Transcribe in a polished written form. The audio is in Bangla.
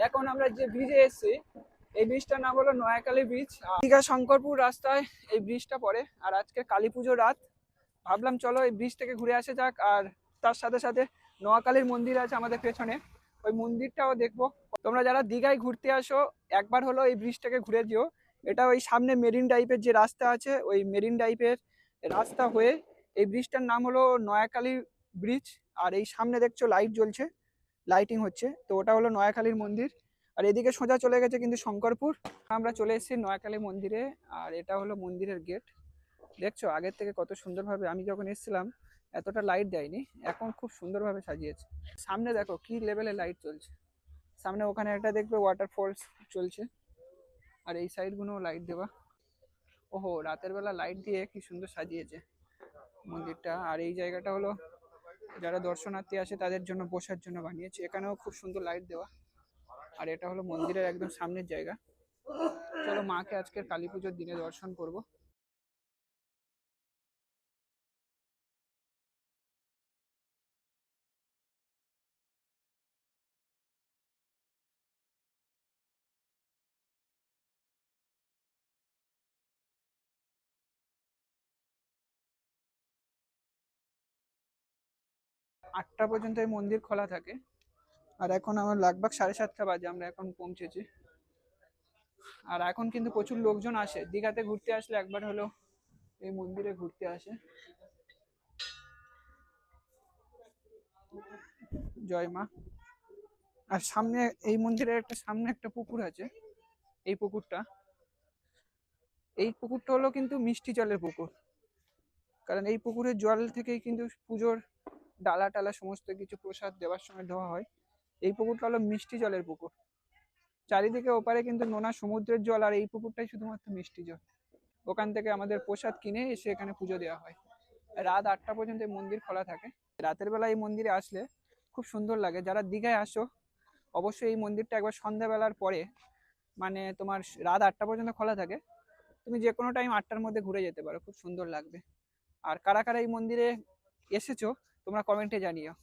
এখন আমরা যে ব্রিজে এসেছি এই ব্রিজটার নাম হলো নয়াকালী ব্রিজ। দীঘা শঙ্করপুর রাস্তায় এই ব্রিজটা পড়ে। আর আজকে কালী পুজোর রাত, ভাবলাম চলো এই ব্রিজ থেকে ঘুরে আসা যাক। আর তার সাথে সাথে নোয়াকালীর মন্দির আছে আমাদের পেছনে, ওই মন্দিরটাও দেখবো। তোমরা যারা দীঘায় ঘুরতে আসো একবার হলো এই ব্রিজটাকে ঘুরে যেও। এটা ওই সামনে মেরিন ড্রাইভের যে রাস্তা আছে, ওই মেরিন ড্রাইভের রাস্তা হয়ে এই ব্রিজটার নাম হলো নয়াকালী ব্রিজ। আর এই সামনে দেখছো লাইট জ্বলছে, লাইটিং হচ্ছে, তো ওটা হলো নয়াকালীর মন্দির। আর এদিকে সোজা চলে গেছে কিন্তু শঙ্করপুর। আমরা চলে এসেছি নয়াকালী মন্দিরে। আর এটা হলো মন্দিরের গেট। দেখছো আগের থেকে কত সুন্দরভাবে, আমি যখন এসেছিলাম এতটা লাইট দেয়নি, এখন খুব সুন্দরভাবে সাজিয়েছে। সামনে দেখো কি লেভেলের লাইট চলছে, সামনে ওখানে একটা দেখবে ওয়াটারফলস চলছে। আর এই সাইড গুলো লাইট দেওয়া। ওহো, রাতের বেলা লাইট দিয়ে কি সুন্দর সাজিয়েছে মন্দিরটা। আর এই জায়গাটা হলো যারা দর্শনার্থী আসে তাদের জন্য বসার জন্য বানিয়েছে, এখানেও খুব সুন্দর লাইট দেওয়া। আর এটা হলো মন্দিরের একদম সামনের জায়গা। চলো মাকে আজকের কালী পুজোর দিনে দর্শন করব। 8টা পর্যন্ত এই মন্দির খোলা থাকে। আর এখন আমার লাগভাগ 7:30 বাজে, আমরা এখন পৌঁছেছি। আর এখন কিন্তু প্রচুর লোকজন আসে, দীঘাতে ঘুরতে আসলে একবার হলো এই মন্দিরে ঘুরতে আসে। জয় মা। আর সামনে এই মন্দিরের একটা সামনে একটা পুকুর আছে। এই পুকুরটা এই পুকুরটা হলো কিন্তু মিষ্টি জলের পুকুর। কারণ এই পুকুরের জল থেকেই কিন্তু পুজোর ডালা টালা সমস্ত কিছু প্রসাদ দেওয়ার সময় দেওয়া হয়। এই পুকুরটা হলো মিষ্টি জলের পুকুর। চারিদিকে ওপারে কিন্তু নোনা সমুদ্রের জল, আর এই পুকুরটাই শুধুমাত্র মিষ্টি জল। ওখান থেকে আমাদের প্রসাদ কিনে এসে এখানে পুজো দেওয়া হয়। রাত 8টা পর্যন্ত এই মন্দির খোলা থাকে। রাতের বেলা এই মন্দিরে আসলে খুব সুন্দর লাগে। যারা দীঘায় আসো অবশ্যই এই মন্দিরটা একবার সন্ধ্যাবেলার পরে, মানে তোমার রাত 8টা পর্যন্ত খোলা থাকে, তুমি যে কোনো টাইম 8টার মধ্যে ঘুরে যেতে পারো, খুব সুন্দর লাগবে। আর কারা কারা এই মন্দিরে এসেছো তোমরা কমেন্টে জানিও।